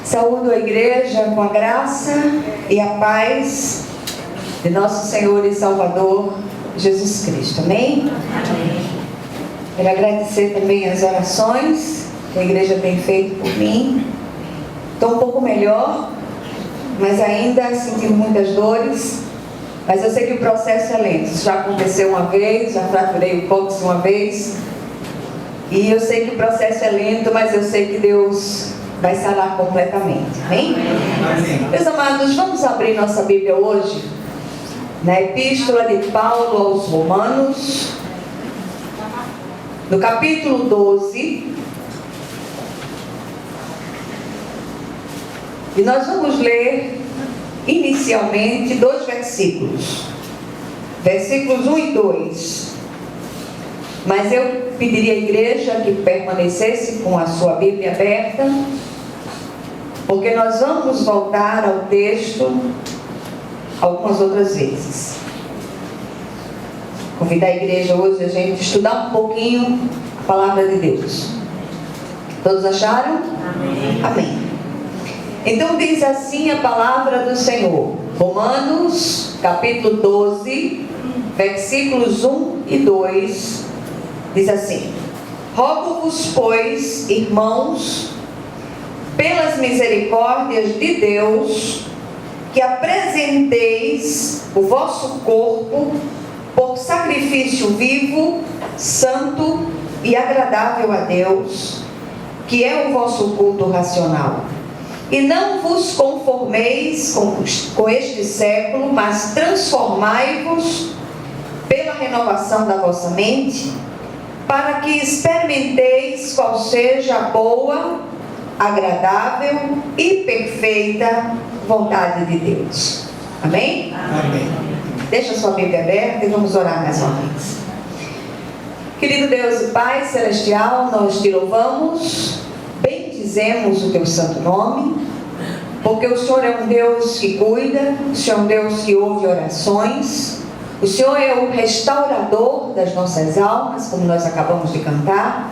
Saúdo a igreja com a graça e a paz de nosso Senhor e Salvador Jesus Cristo. Amém? Amém. Quero agradecer também as orações que a igreja tem feito por mim. Estou um pouco melhor, mas ainda sentindo muitas dores. Mas eu sei que o processo é lento. Isso já aconteceu uma vez, já fraturei o cóccix uma vez. E eu sei que o processo é lento, mas eu sei que Deus vai sarar completamente. Amém? Amém. Meus amados, vamos abrir nossa Bíblia hoje na Epístola de Paulo aos Romanos, no capítulo 12. E nós vamos ler inicialmente 2 versículos. Versículos 1 e 2. Mas eu pediria à igreja que permanecesse com a sua Bíblia aberta, porque nós vamos voltar ao texto algumas outras vezes. Convidar a igreja hoje a gente estudar um pouquinho a palavra de Deus. Todos acharam? Amém. Amém. Então diz assim a palavra do Senhor. Romanos, capítulo 12, versículos 1 e 2. Diz assim: rogo-vos, pois, irmãos, pelas misericórdias de Deus, que apresenteis o vosso corpo por sacrifício vivo, santo e agradável a Deus, que é o vosso culto racional. E não vos conformeis com este século, mas transformai-vos pela renovação da vossa mente, para que experimenteis qual seja a boa, agradável e perfeita vontade de Deus. Amém? Amém. Deixa a sua Bíblia aberta e vamos orar mais uma vez. Querido Deus e Pai Celestial, nós te louvamos, bendizemos o teu santo nome, porque o Senhor é um Deus que cuida, o Senhor é um Deus que ouve orações. O Senhor é o restaurador das nossas almas, como nós acabamos de cantar.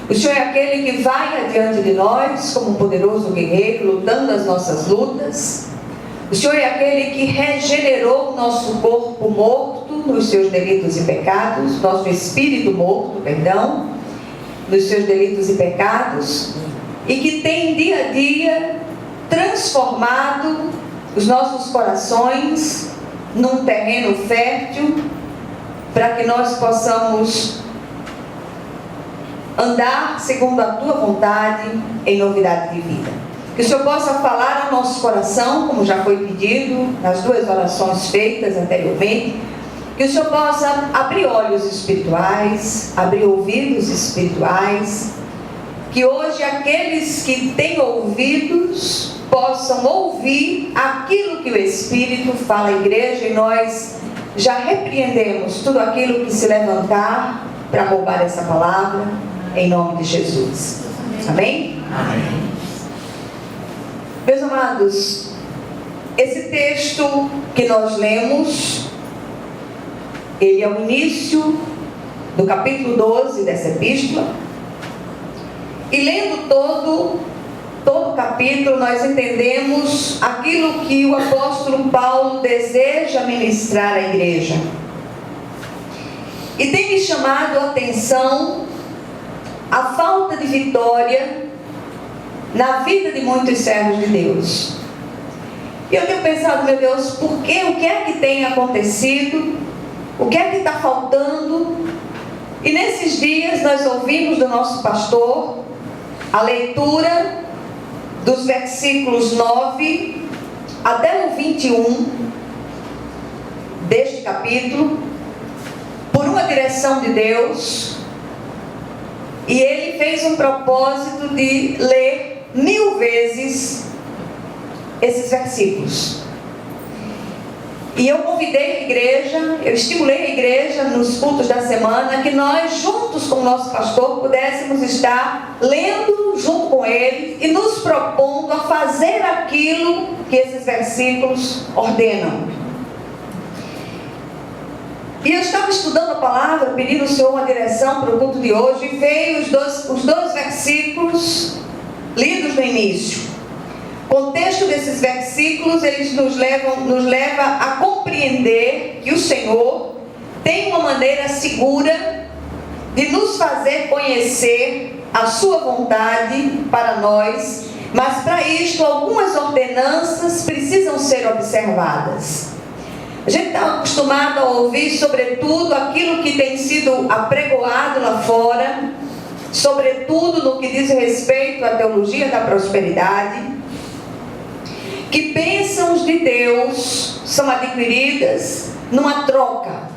O Senhor é aquele que vai adiante de nós como um poderoso guerreiro, lutando as nossas lutas. O Senhor é aquele que regenerou o nosso corpo morto nos seus delitos e pecados, nosso espírito morto, perdão, nos seus delitos e pecados, e que tem dia a dia transformado os nossos corações num terreno fértil, para que nós possamos andar segundo a tua vontade em novidade de vida. Que o Senhor possa falar ao nosso coração, como já foi pedido nas 2 orações feitas anteriormente. Que o Senhor possa abrir olhos espirituais, abrir ouvidos espirituais. Que hoje aqueles que têm ouvidos possam ouvir aquilo que o Espírito fala à igreja, e nós já repreendemos tudo aquilo que se levantar para roubar essa palavra, em nome de Jesus. Amém? Amém. Meus amados, esse texto que nós lemos, ele é o início do capítulo 12 dessa epístola, e lendo todo o capítulo, nós entendemos aquilo que o apóstolo Paulo deseja ministrar à igreja. E tem me chamado a atenção a falta de vitória na vida de muitos servos de Deus. E eu tenho pensado, meu Deus, por quê? O que é que tem acontecido? O que é que está faltando? E nesses dias nós ouvimos do nosso pastor a leitura dos versículos 9 até o 21 deste capítulo, por uma direção de Deus, e ele fez um propósito de ler 1000 vezes esses versículos. E eu convidei a igreja, eu estimulei a igreja nos cultos da semana, que nós juntos com o nosso pastor pudéssemos estar lendo junto com ele e nos propondo a fazer aquilo que esses versículos ordenam. E eu estava estudando a palavra, pedindo ao Senhor uma direção para o culto de hoje, e veio os dois versículos lidos no início. O contexto desses versículos, eles nos leva a compreender que o Senhor tem uma maneira segura de nos fazer conhecer a sua vontade para nós, mas para isto algumas ordenanças precisam ser observadas. A gente está acostumado a ouvir, sobretudo, aquilo que tem sido apregoado lá fora, sobretudo no que diz respeito à teologia da prosperidade, que bênçãos de Deus são adquiridas numa troca.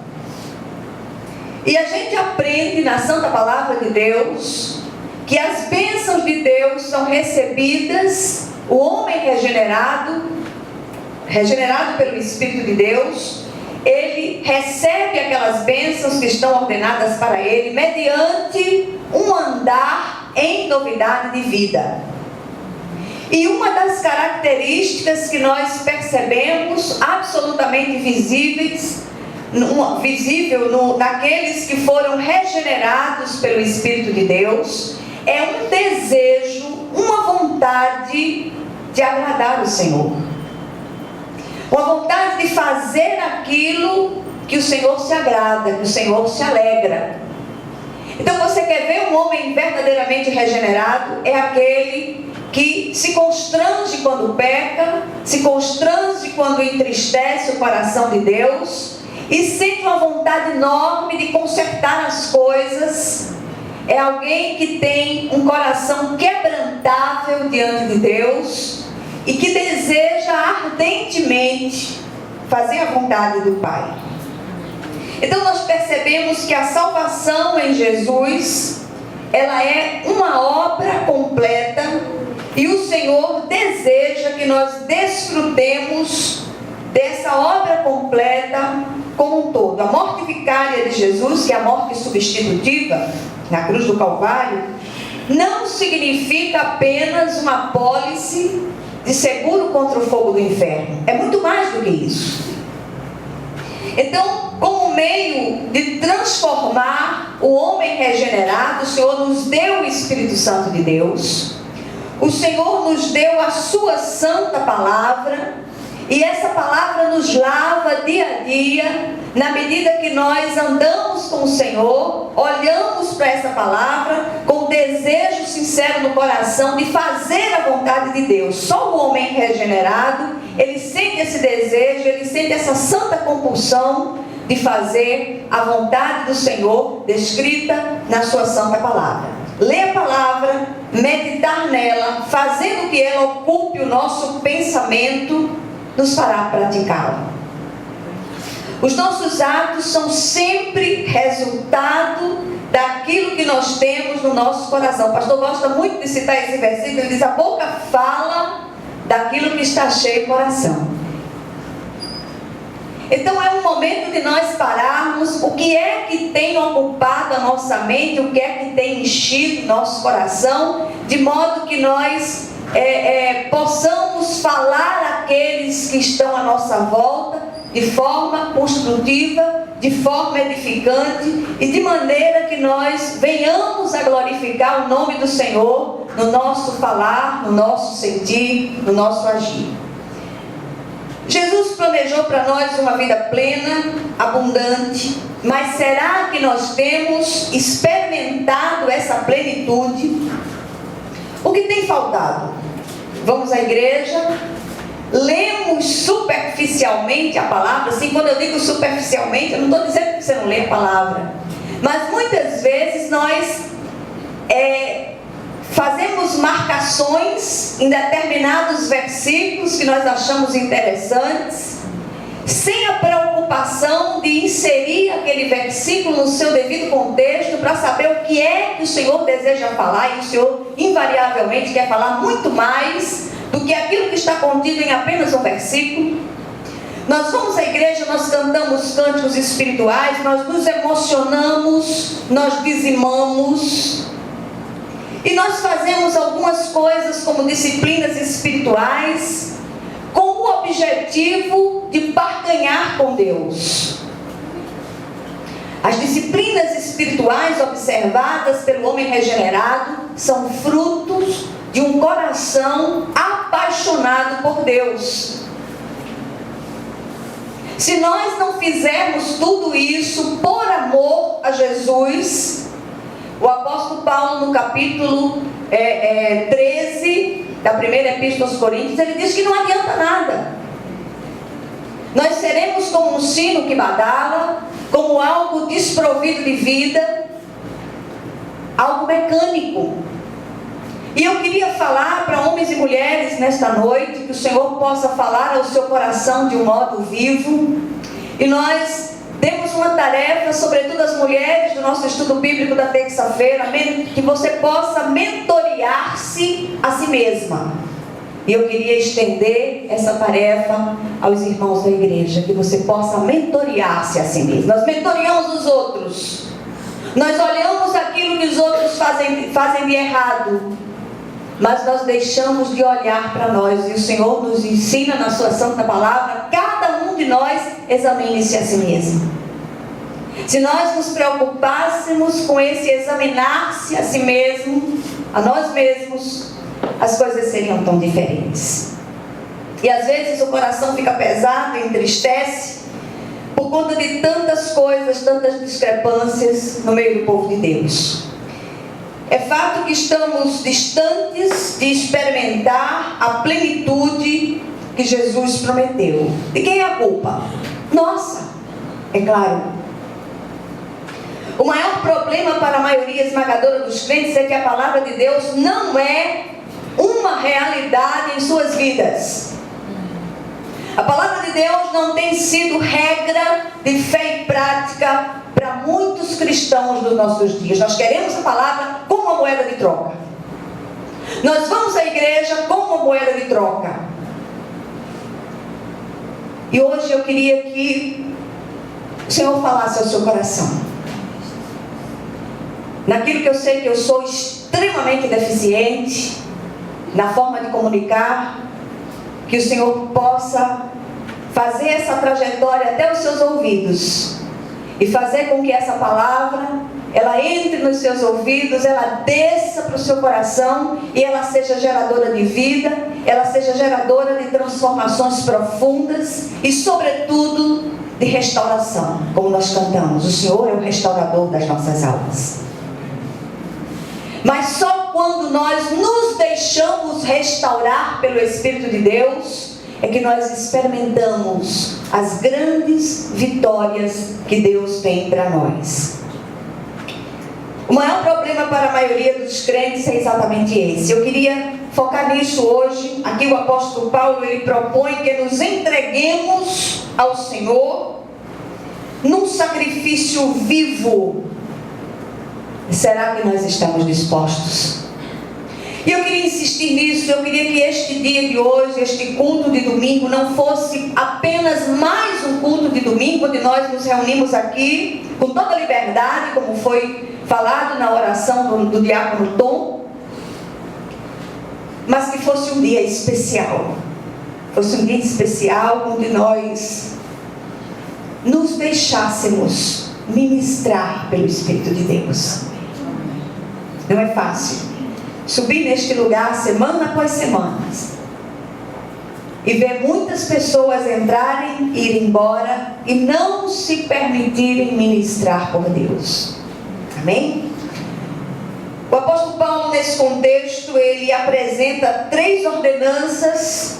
E a gente aprende na Santa Palavra de Deus que as bênçãos de Deus são recebidas, o homem regenerado pelo Espírito de Deus, ele recebe aquelas bênçãos que estão ordenadas para ele mediante um andar em novidade de vida. E uma das características que nós percebemos absolutamente visível naqueles que foram regenerados pelo Espírito de Deus é um desejo, uma vontade de agradar o Senhor. Uma vontade de fazer aquilo que o Senhor se agrada, que o Senhor se alegra. Então você quer ver um homem verdadeiramente regenerado? É aquele que se constrange quando peca, se constrange quando entristece o coração de Deus e sente uma vontade enorme de consertar as coisas. É alguém que tem um coração quebrantável diante de Deus e que deseja ardentemente fazer a vontade do Pai. Então nós percebemos que a salvação em Jesus, ela é uma obra completa e o Senhor deseja que nós desfrutemos dessa obra completa como um todo. A morte vicária de Jesus, que é a morte substitutiva na cruz do Calvário, não significa apenas uma apólice de seguro contra o fogo do inferno. É muito mais do que isso. Então, como meio de transformar o homem regenerado, o Senhor nos deu o Espírito Santo de Deus, o Senhor nos deu a sua santa palavra, e essa palavra nos lava dia a dia, na medida que nós andamos com o Senhor, olhamos para essa palavra com desejo sincero no coração de fazer a vontade de Deus. Só o homem regenerado, ele sente esse desejo, ele sente essa santa compulsão de fazer a vontade do Senhor descrita na sua santa palavra. Ler a palavra, meditar nela, fazendo que ela ocupe o nosso pensamento, nos fará praticá-la. Os nossos atos são sempre resultado daquilo que nós temos no nosso coração. O pastor gosta muito de citar esse versículo. Ele diz: a boca fala daquilo que está cheio o coração. Então é um momento de nós pararmos. O que é que tem ocupado a nossa mente, o que é que tem enchido nosso coração, de modo que nós possamos falar àqueles que estão à nossa volta de forma construtiva, de forma edificante e de maneira que nós venhamos a glorificar o nome do Senhor no nosso falar, no nosso sentir, no nosso agir. Jesus planejou para nós uma vida plena, abundante, mas será que nós temos experimentado essa plenitude? O que tem faltado? Vamos à igreja, lemos superficialmente a palavra. Assim, quando eu digo superficialmente, eu não estou dizendo que você não lê a palavra, mas muitas vezes nós fazemos marcações em determinados versículos que nós achamos interessantes, sem a preocupação de inserir aquele versículo no seu devido contexto para saber o que é que o Senhor deseja falar. E o Senhor invariavelmente quer falar muito mais do que aquilo que está contido em apenas um versículo. Nós vamos à igreja, nós cantamos cânticos espirituais, nós nos emocionamos, nós dizimamos e nós fazemos algumas coisas como disciplinas espirituais com o objetivo de barganhar com Deus. As disciplinas espirituais observadas pelo homem regenerado são frutos de um coração apaixonado apaixonado por Deus. Se nós não fizermos tudo isso por amor a Jesus, o apóstolo Paulo, no capítulo 13 da primeira epístola aos Coríntios, ele diz que não adianta nada. Nós seremos como um sino que badala, como algo desprovido de vida, algo mecânico. E eu queria falar para homens e mulheres nesta noite, que o Senhor possa falar ao seu coração de um modo vivo. E nós temos uma tarefa, sobretudo as mulheres do nosso estudo bíblico da terça-feira, que você possa mentorear-se a si mesma. E eu queria estender essa tarefa aos irmãos da igreja, que você possa mentorear-se a si mesmo. Nós mentoreamos os outros, nós olhamos aquilo que os outros fazem de errado, mas nós deixamos de olhar para nós. E o Senhor nos ensina na sua santa palavra: cada um de nós examine-se a si mesmo. Se nós nos preocupássemos com esse examinar-se a si mesmo, a nós mesmos, as coisas seriam tão diferentes. E às vezes o coração fica pesado e entristece por conta de tantas coisas, tantas discrepâncias no meio do povo de Deus. É fato que estamos distantes de experimentar a plenitude que Jesus prometeu. De quem é a culpa? Nossa, é claro. O maior problema para a maioria esmagadora dos crentes é que a palavra de Deus não é uma realidade em suas vidas. A palavra de Deus não tem sido regra de fé e prática para muitos cristãos dos nossos dias. Nós queremos a palavra como uma moeda de troca. Nós vamos à igreja como uma moeda de troca. E hoje eu queria que o Senhor falasse ao seu coração, naquilo que eu sei que eu sou extremamente deficiente, na forma de comunicar, que o Senhor possa fazer essa trajetória até os seus ouvidos e fazer com que essa palavra, ela entre nos seus ouvidos, ela desça para o seu coração e ela seja geradora de vida, ela seja geradora de transformações profundas e, sobretudo, de restauração. Como nós cantamos, o Senhor é o restaurador das nossas almas. Mas só quando nós nos deixamos restaurar pelo Espírito de Deus é que nós experimentamos as grandes vitórias que Deus tem para nós. O maior problema para a maioria dos crentes é exatamente esse. Eu queria focar nisso hoje. Aqui o apóstolo Paulo, ele propõe que nos entreguemos ao Senhor num sacrifício vivo. Será que nós estamos dispostos? E eu queria insistir nisso. Eu queria que este dia de hoje, este culto de domingo, não fosse apenas mais um culto de domingo, onde nós nos reunimos aqui com toda a liberdade, como foi falado na oração do diácono Tom, mas que fosse um dia especial. Fosse um dia especial onde nós nos deixássemos ministrar pelo Espírito de Deus. Não é fácil subir neste lugar semana após semana e ver muitas pessoas entrarem e ir embora e não se permitirem ministrar por Deus. Amém? O apóstolo Paulo, nesse contexto, ele apresenta 3 ordenanças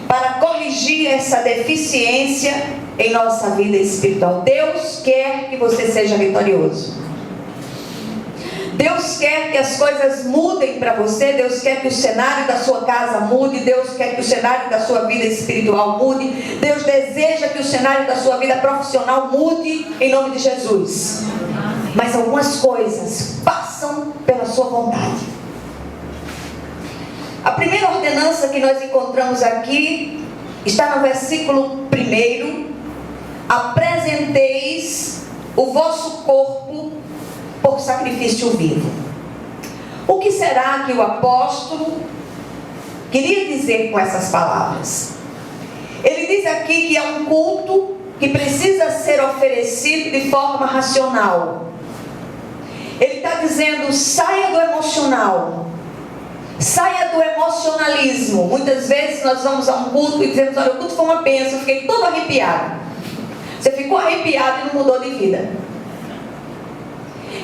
para corrigir essa deficiência em nossa vida espiritual. Deus quer que você seja vitorioso. Deus quer que as coisas mudem para você. Deus quer que o cenário da sua casa mude. Deus quer que o cenário da sua vida espiritual mude. Deus deseja que o cenário da sua vida profissional mude, em nome de Jesus. Mas algumas coisas passam pela sua vontade. A primeira ordenança que nós encontramos aqui está no versículo 1. Apresenteis o vosso corpo por sacrifício vivo. O que será que o apóstolo queria dizer com essas palavras? Ele diz aqui que é um culto que precisa ser oferecido de forma racional. Ele está dizendo: saia do emocional, saia do emocionalismo. Muitas vezes nós vamos a um culto e dizemos: olha, o culto foi uma bênção, eu fiquei todo arrepiado. Você ficou arrepiado e não mudou de vida.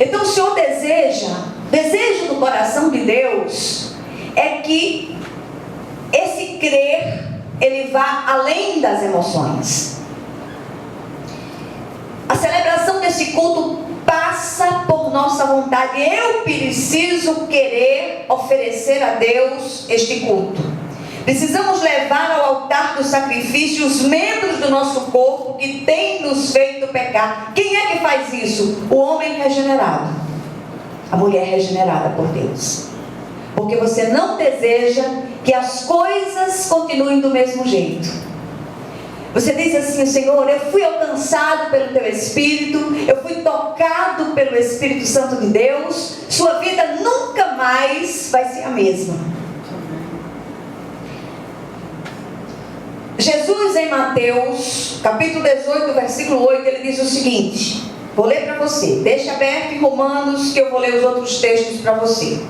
Então o Senhor desejo no coração de Deus é que esse crer, ele vá além das emoções. A celebração desse culto passa por nossa vontade. Eu preciso querer oferecer a Deus este culto. Precisamos levar ao altar do sacrifício os membros do nosso corpo que têm nos feito pecar. Quem é que faz isso? O homem regenerado, a mulher regenerada por Deus. Porque você não deseja que as coisas continuem do mesmo jeito. Você diz assim: Senhor, eu fui alcançado pelo Teu Espírito, eu fui tocado pelo Espírito Santo de Deus, sua vida nunca mais vai ser a mesma. Jesus, em Mateus, capítulo 18, versículo 8, ele diz o seguinte, vou ler para você, deixa aberto em Romanos, que eu vou ler os outros textos para você.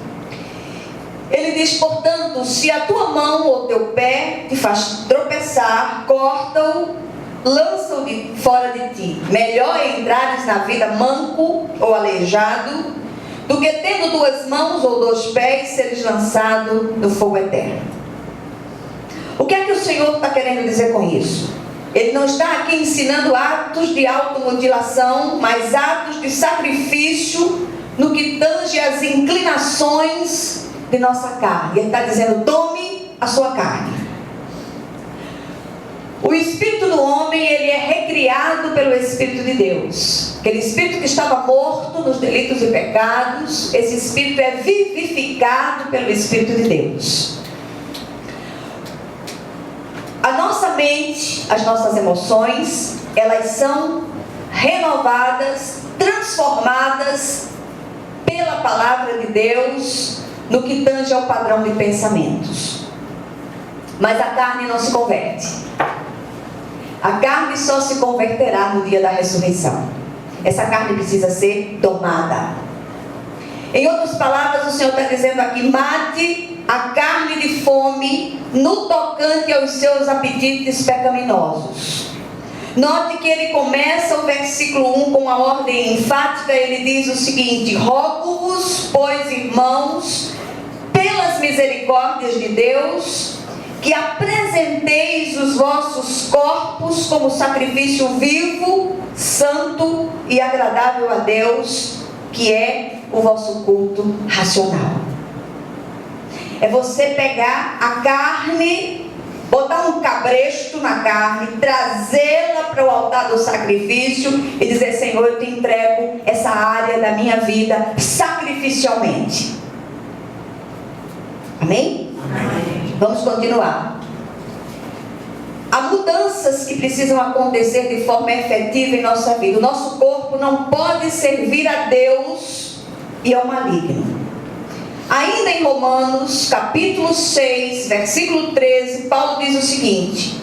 Ele diz: portanto, se a tua mão ou teu pé te faz tropeçar, corta-o, lança-o fora de ti. Melhor é entrares na vida manco ou aleijado, do que tendo 2 mãos ou 2 pés, seres lançado no fogo eterno. O que é que o Senhor está querendo dizer com isso? Ele não está aqui ensinando atos de automutilação, mas atos de sacrifício no que tange as inclinações de nossa carne. Ele está dizendo: tome a sua carne. O espírito do homem, ele é recriado pelo Espírito de Deus. Aquele espírito que estava morto nos delitos e pecados, esse espírito é vivificado pelo Espírito de Deus. A nossa mente, as nossas emoções, elas são renovadas, transformadas pela palavra de Deus no que tange ao padrão de pensamentos. Mas a carne não se converte. A carne só se converterá no dia da ressurreição. Essa carne precisa ser domada. Em outras palavras, o Senhor está dizendo aqui: mate a carne de fome no tocante aos seus apetites pecaminosos. Note que ele começa o versículo 1 com uma ordem enfática. Ele diz o seguinte: rogo-vos, pois, irmãos, pelas misericórdias de Deus, que apresenteis os vossos corpos como sacrifício vivo, santo e agradável a Deus, que é o vosso culto racional. É você pegar a carne, botar um cabresto na carne, trazê-la para o altar do sacrifício e dizer: Senhor, eu te entrego essa área da minha vida sacrificialmente. Amém? Amém. Vamos continuar. Há mudanças que precisam acontecer de forma efetiva em nossa vida. O nosso corpo não pode servir a Deus e ao maligno. Ainda em Romanos, capítulo 6, versículo 13, Paulo diz o seguinte: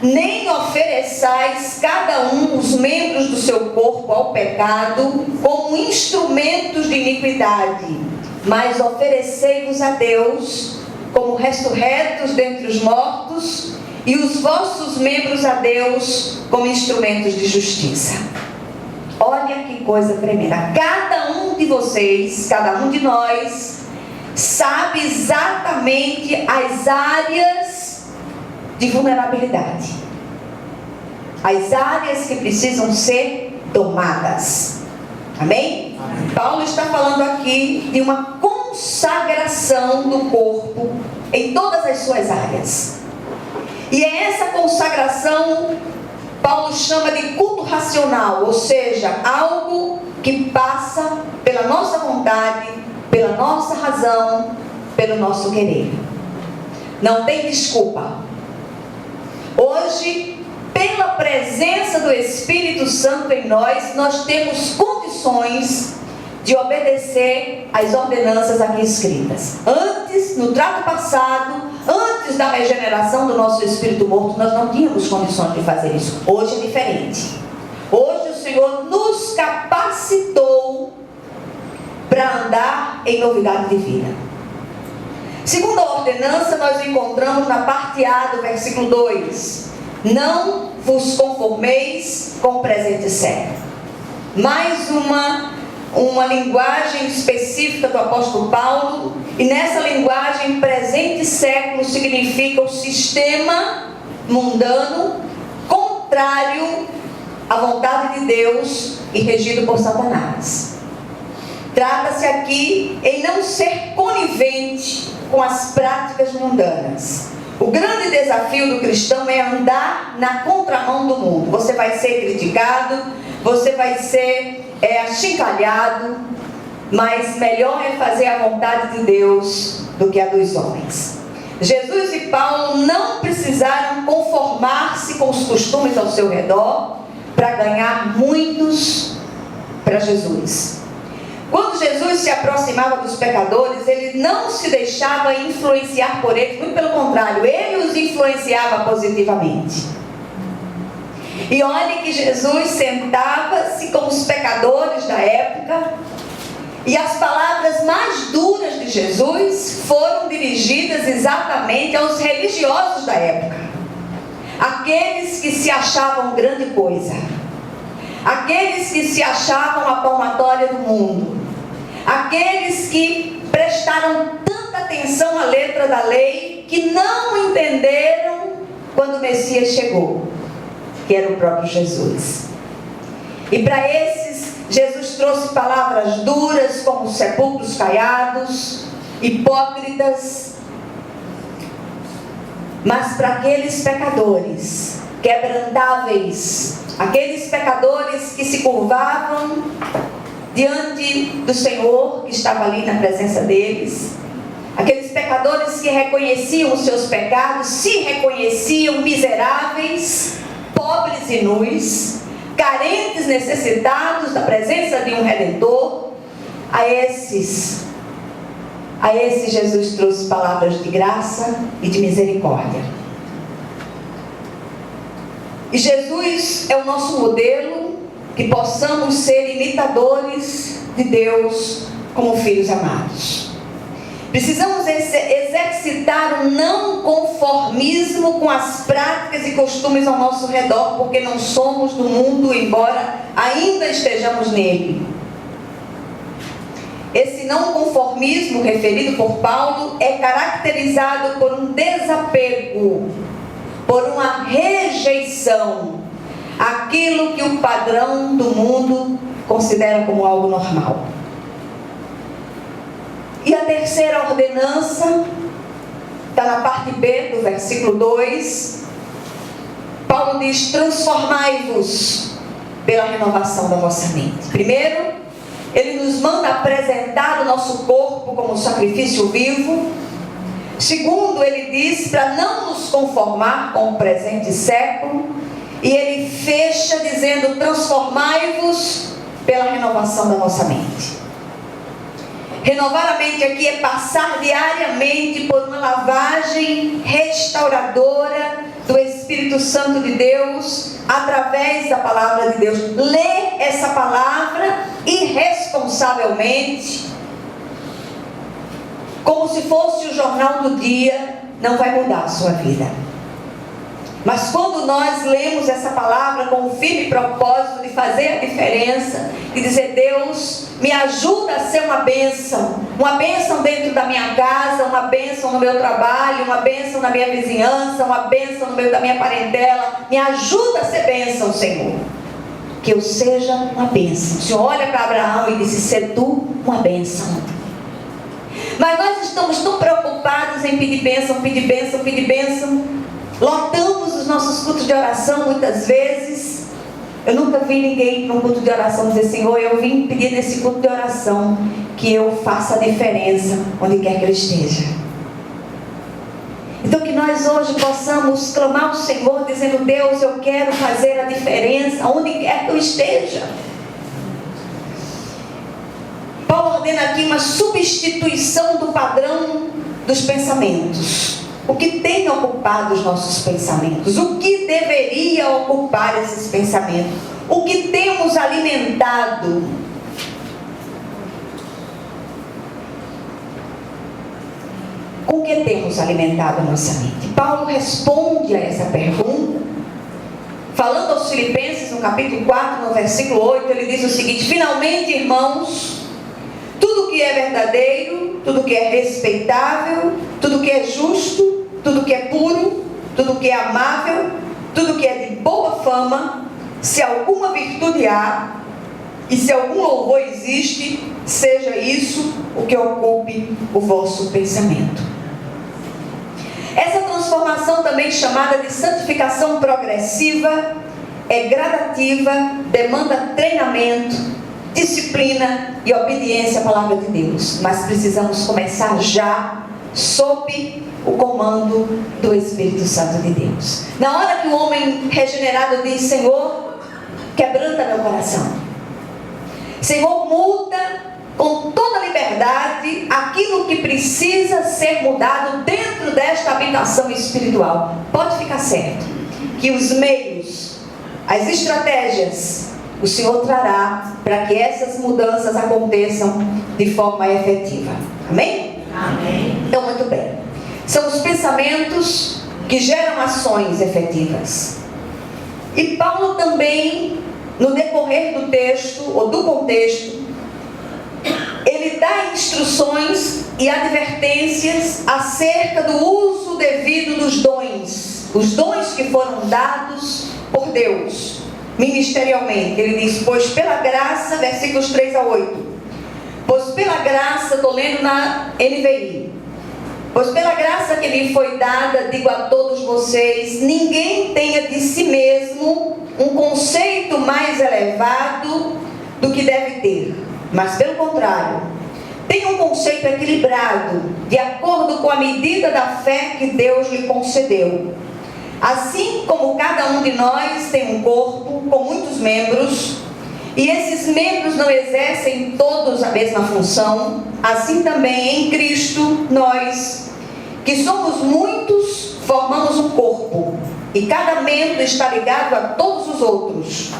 nem ofereçais cada um os membros do seu corpo ao pecado como instrumentos de iniquidade, mas oferecei-vos a Deus como ressurretos dentre os mortos, e os vossos membros a Deus como instrumentos de justiça. Olha que coisa tremenda. Cada um de vocês, cada um de nós, sabe exatamente as áreas de vulnerabilidade, as áreas que precisam ser domadas. Amém? Amém. Paulo está falando aqui de uma consagração do corpo em todas as suas áreas. E é essa consagração Paulo chama de culto racional, ou seja, algo que passa pela nossa vontade, pela nossa razão, pelo nosso querer. Não tem desculpa. Hoje, pela presença do Espírito Santo em nós, nós temos condições de obedecer às ordenanças aqui escritas. Antes, no trato passado, antes da regeneração do nosso espírito morto, nós não tínhamos condições de fazer isso. Hoje é diferente. Hoje o Senhor nos capacitou para andar em novidade de vida. Segunda ordenança nós encontramos na parte A do versículo 2. Não vos conformeis com o presente século. Mais uma linguagem específica do apóstolo Paulo, e nessa linguagem, presente século significa o sistema mundano contrário à vontade de Deus e regido por Satanás. Trata-se aqui em não ser conivente com as práticas mundanas. O grande desafio do cristão é andar na contramão do mundo. Você vai ser criticado, você vai ser achincalhado, mas melhor é fazer a vontade de Deus do que a dos homens. Jesus e Paulo não precisaram conformar-se com os costumes ao seu redor para ganhar muitos para Jesus. Quando Jesus se aproximava dos pecadores, ele não se deixava influenciar por eles, muito pelo contrário, ele os influenciava positivamente. E olhe que Jesus sentava-se com os pecadores da época, e as palavras mais duras de Jesus foram dirigidas exatamente aos religiosos da época, aqueles que se achavam grande coisa, aqueles que se achavam a palmatória do mundo, aqueles que prestaram tanta atenção à letra da lei que não entenderam quando o Messias chegou, que era o próprio Jesus. E para esses, Jesus trouxe palavras duras como sepulcros caiados, hipócritas. Mas para aqueles pecadores quebrantáveis, aqueles pecadores que se curvavam diante do Senhor, que estava ali na presença deles, aqueles pecadores que reconheciam os seus pecados, se reconheciam miseráveis, pobres e nus, carentes, necessitados da presença de um Redentor, a esses Jesus trouxe palavras de graça e de misericórdia. E Jesus é o nosso modelo, que possamos ser imitadores de Deus como filhos amados. Precisamos exercitar um não conformismo com as práticas e costumes ao nosso redor, porque não somos do mundo, embora ainda estejamos nele. Esse não conformismo referido por Paulo é caracterizado por um desapego, por uma rejeição àquilo que o padrão do mundo considera como algo normal. E a terceira ordenança está na parte B do versículo 2. Paulo diz: transformai-vos pela renovação da vossa mente. Primeiro, ele nos manda apresentar o nosso corpo como sacrifício vivo. Segundo, ele diz para não nos conformar com o presente século. E ele fecha dizendo: transformai-vos pela renovação da vossa mente. Renovar a mente aqui é passar diariamente por uma lavagem restauradora do Espírito Santo de Deus, através da palavra de Deus. Ler essa palavra irresponsavelmente, como se fosse o jornal do dia, não vai mudar a sua vida. Mas quando nós lemos essa palavra com o firme propósito de fazer a diferença, e dizer: Deus, me ajuda a ser uma bênção dentro da minha casa, uma bênção no meu trabalho, uma bênção na minha vizinhança, uma bênção no meio da minha parentela, me ajuda a ser bênção, Senhor, que eu seja uma bênção. O Senhor olha para Abraão e disse: ser tu uma bênção. Mas nós estamos tão preocupados em pedir bênção, pedir bênção, pedir bênção. Lotamos os nossos cultos de oração muitas vezes. Eu nunca vi ninguém num culto de oração dizer: Senhor, eu vim pedir nesse culto de oração que eu faça a diferença onde quer que eu esteja. Então que nós hoje possamos clamar ao Senhor dizendo: Deus, eu quero fazer a diferença onde quer que eu esteja. Paulo ordena aqui uma substituição do padrão dos pensamentos. O que tem ocupado os nossos pensamentos? O que deveria ocupar esses pensamentos? O que temos alimentado? Com que temos alimentado a nossa mente? Paulo responde a essa pergunta, falando aos Filipenses, no capítulo 4, no versículo 8, ele diz o seguinte: finalmente, irmãos, tudo que é verdadeiro, tudo que é respeitável, tudo que é justo, tudo que é puro, tudo que é amável, tudo que é de boa fama, se alguma virtude há, e se algum louvor existe, seja isso o que ocupe o vosso pensamento. Essa transformação, também chamada de santificação progressiva, é gradativa, demanda treinamento, disciplina e obediência à palavra de Deus. Mas precisamos começar já, sob o comando do Espírito Santo de Deus. Na hora que o homem regenerado diz: Senhor, quebranta meu coração. Senhor, muda com toda liberdade aquilo que precisa ser mudado dentro desta habitação espiritual. Pode ficar certo que os meios, as estratégias, o Senhor trará para que essas mudanças aconteçam de forma efetiva. Amém? Amém. Então, muito bem. São os pensamentos que geram ações efetivas. E Paulo também, no decorrer do texto, ou do contexto, ele dá instruções e advertências acerca do uso devido dos dons. Os dons que foram dados por Deus, ministerialmente. Ele diz: pois pela graça, versículos 3 a 8. Pois pela graça, estou lendo na NVI. Pois pela graça que lhe foi dada, digo a todos vocês, ninguém tenha de si mesmo um conceito mais elevado do que deve ter. Mas pelo contrário, tenha um conceito equilibrado, de acordo com a medida da fé que Deus lhe concedeu. Assim como cada um de nós tem um corpo com muitos membros, e esses membros não exercem todos a mesma função, assim também em Cristo nós, que somos muitos, formamos um corpo, e cada membro está ligado a todos os outros.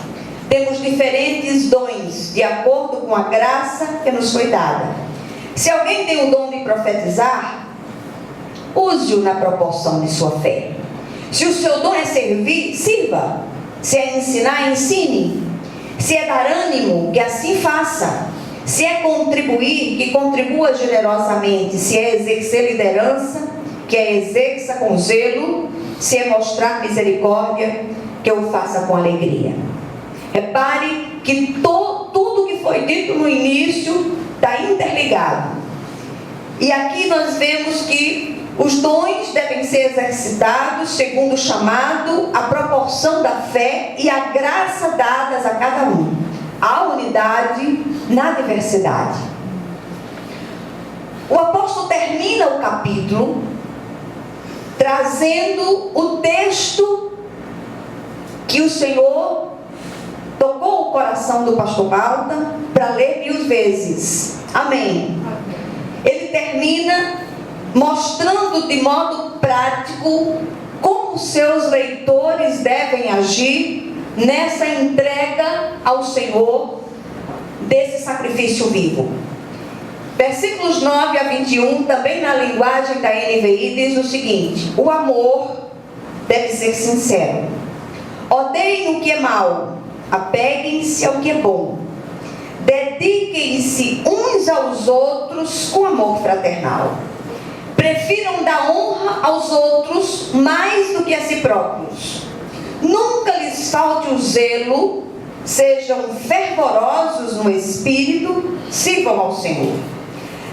Temos diferentes dons, de acordo com a graça que nos foi dada. Se alguém tem o dom de profetizar, use-o na proporção de sua fé. Se o seu dom é servir, sirva. Se é ensinar, ensine. Se é dar ânimo, que assim faça. Se é contribuir, que contribua generosamente. Se é exercer liderança, que a exerça com zelo. Se é mostrar misericórdia, que o faça com alegria. Repare que tudo que foi dito no início está interligado. E aqui nós vemos que os dons devem ser exercitados segundo o chamado, a proporção da fé e a graça dadas a cada um. A unidade na diversidade. O apóstolo termina o capítulo trazendo o texto que o Senhor tocou o coração do pastor Balta para ler 1000 vezes. Amém. Ele termina mostrando de modo prático como seus leitores devem agir nessa entrega ao Senhor desse sacrifício vivo. Versículos 9 a 21, também na linguagem da NVI, diz o seguinte: o amor deve ser sincero. Odeiem o que é mal, apeguem-se ao que é bom. Dediquem-se uns aos outros com amor fraternal. Prefiram dar honra aos outros mais do que a si próprios. Nunca lhes falte o zelo, sejam fervorosos no espírito, sirvam ao Senhor.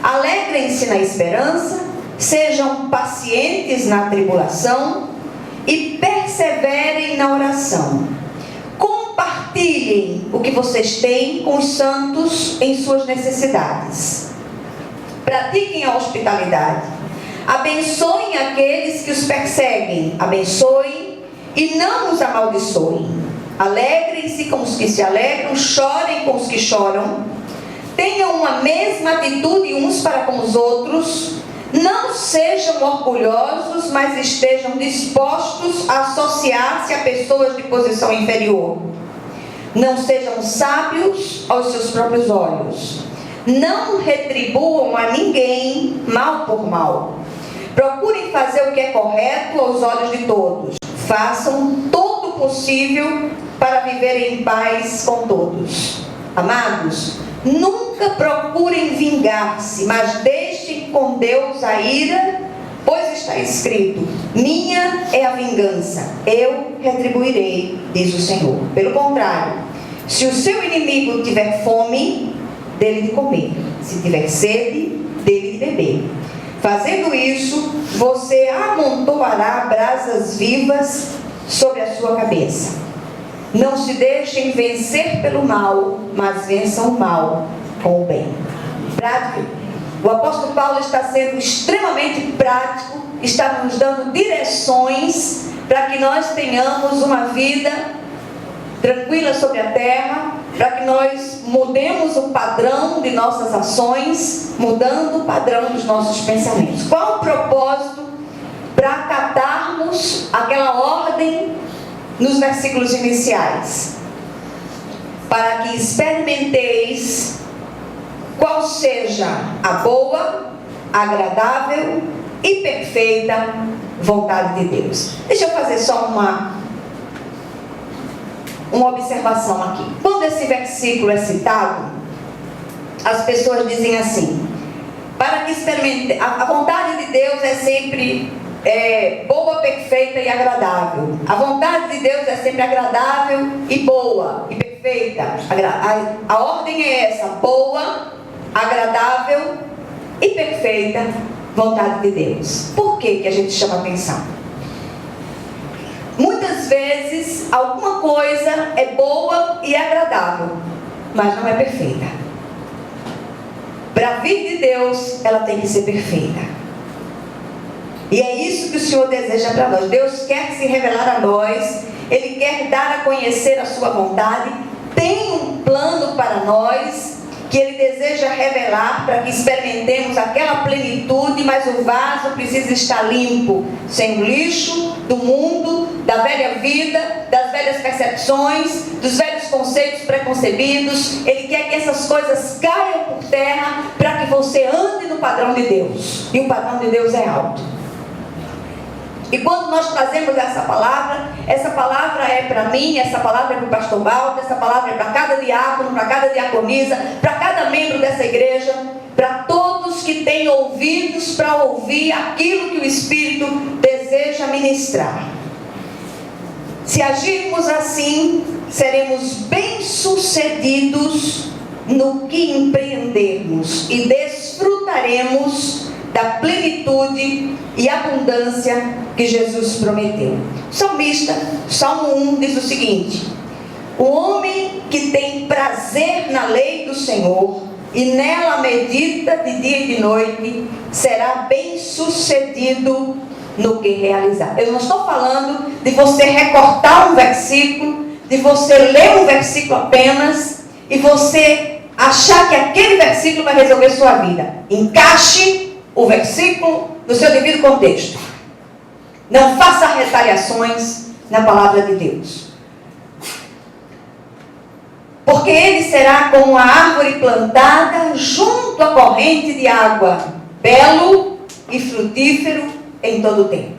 Alegrem-se na esperança, sejam pacientes na tribulação e perseverem na oração. Compartilhem o que vocês têm com os santos em suas necessidades. Pratiquem a hospitalidade. Abençoem aqueles que os perseguem. Abençoem e não os amaldiçoem. Alegrem-se com os que se alegram, chorem com os que choram. Tenham uma mesma atitude uns para com os outros. Não sejam orgulhosos, mas estejam dispostos a associar-se a pessoas de posição inferior. Não sejam sábios aos seus próprios olhos. Não retribuam a ninguém mal por mal. Procurem fazer o que é correto aos olhos de todos. Façam todo o possível para viverem em paz com todos. Amados, nunca procurem vingar-se, mas deixem com Deus a ira, pois está escrito: minha é a vingança, eu retribuirei, diz o Senhor. Pelo contrário, se o seu inimigo tiver fome, dele de comer. Se tiver sede, dele de beber. Fazendo isso, você amontoará brasas vivas sobre a sua cabeça. Não se deixem vencer pelo mal, mas vençam o mal com o bem. Prático. O apóstolo Paulo está sendo extremamente prático, está nos dando direções para que nós tenhamos uma vida tranquila sobre a terra, para que nós mudemos o padrão de nossas ações, mudando o padrão dos nossos pensamentos. Qual o propósito? Para acatarmos aquela ordem nos versículos iniciais. Para que experimenteis qual seja a boa, agradável e perfeita vontade de Deus. Deixa eu fazer só uma observação aqui. Quando esse versículo é citado, as pessoas dizem assim: para que experimente, a vontade de Deus é sempre boa, perfeita e agradável. A vontade de Deus é sempre agradável e boa e perfeita. A ordem é essa: boa, agradável e perfeita vontade de Deus. Por que a gente chama atenção? Muitas vezes alguma coisa é boa e agradável, mas não é perfeita. Para vir de Deus, ela tem que ser perfeita. E é isso que o Senhor deseja para nós. Deus quer se revelar a nós, Ele quer dar a conhecer a sua vontade, tem um plano para nós, que Ele deseja revelar para que experimentemos aquela plenitude, mas o vaso precisa estar limpo, sem o lixo do mundo, da velha vida, das velhas percepções, dos velhos conceitos preconcebidos. Ele quer que essas coisas caiam por terra para que você ande no padrão de Deus. E o padrão de Deus é alto. E quando nós trazemos essa palavra é para mim, essa palavra é para o pastor Walter, essa palavra é para cada diácono, para cada diaconisa, para cada membro dessa igreja, para todos que têm ouvidos para ouvir aquilo que o Espírito deseja ministrar. Se agirmos assim, seremos bem-sucedidos no que empreendermos e desfrutaremos da plenitude e abundância que Jesus prometeu. O salmista, Salmo 1, diz o seguinte: o homem que tem prazer na lei do Senhor e nela medita de dia e de noite, será bem-sucedido no que realizar. Eu não estou falando de você recortar um versículo, de você ler um versículo apenas e você achar que aquele versículo vai resolver sua vida. Encaixe o versículo no seu devido contexto. Não faça retaliações na palavra de Deus. Porque ele será como a árvore plantada junto à corrente de água, belo e frutífero em todo o tempo.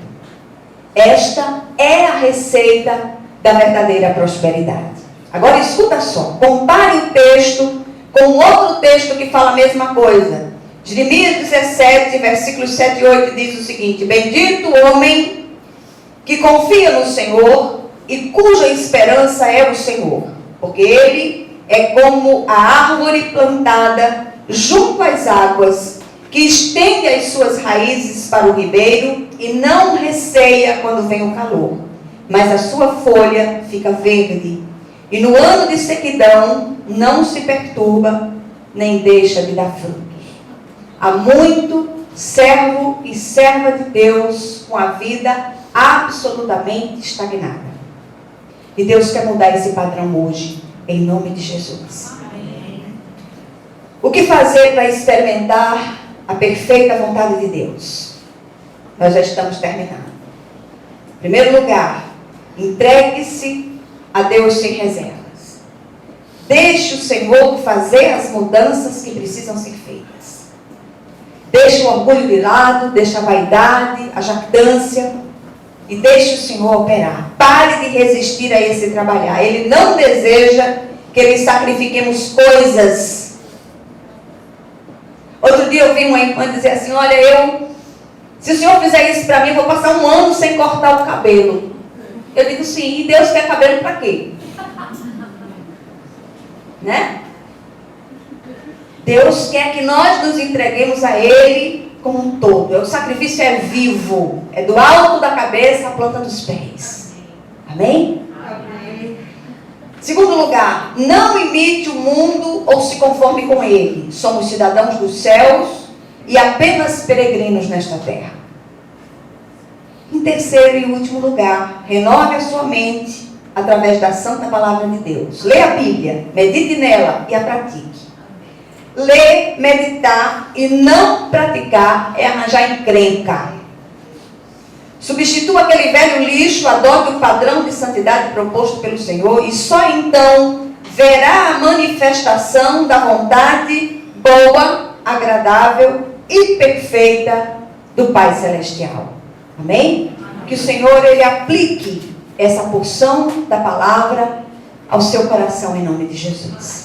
Esta é a receita da verdadeira prosperidade. Agora escuta só, compare o texto com outro texto que fala a mesma coisa. Jeremias 17, versículos 7 e 8 diz o seguinte: bendito o homem que confia no Senhor e cuja esperança é o Senhor, porque ele é como a árvore plantada junto às águas, que estende as suas raízes para o ribeiro e não receia quando vem o calor, mas a sua folha fica verde, e no ano de sequidão não se perturba, nem deixa de dar frutos. Há muito servo e serva de Deus com a vida absolutamente estagnada. E Deus quer mudar esse padrão hoje, em nome de Jesus. Amém. O que fazer para experimentar a perfeita vontade de Deus? Nós já estamos terminando. Em primeiro lugar, entregue-se a Deus sem reservas. Deixe o Senhor fazer as mudanças que precisam ser feitas. Deixa o orgulho de lado, deixa a vaidade, a jactância e deixe o Senhor operar. Pare de resistir a esse trabalhar. Ele não deseja que ele sacrifiquemos coisas. Outro dia eu vi uma irmã dizer assim: olha, se o Senhor fizer isso para mim, eu vou passar 1 ano sem cortar o cabelo. Eu digo sim, e Deus quer cabelo para quê? Né? Deus quer que nós nos entreguemos a Ele como um todo. O sacrifício é vivo, é do alto da cabeça à planta dos pés. Amém? Amém. Segundo lugar, não imite o mundo ou se conforme com ele. Somos cidadãos dos céus e apenas peregrinos nesta terra. Em terceiro e último lugar, renove a sua mente através da santa palavra de Deus. Leia a Bíblia, medite nela e a pratique. Ler, meditar e não praticar é arranjar encrenca. Substitua aquele velho lixo, adote o padrão de santidade proposto pelo Senhor e só então verá a manifestação da vontade boa, agradável e perfeita do Pai Celestial. Amém? Que o Senhor, Ele aplique essa porção da palavra ao seu coração em nome de Jesus.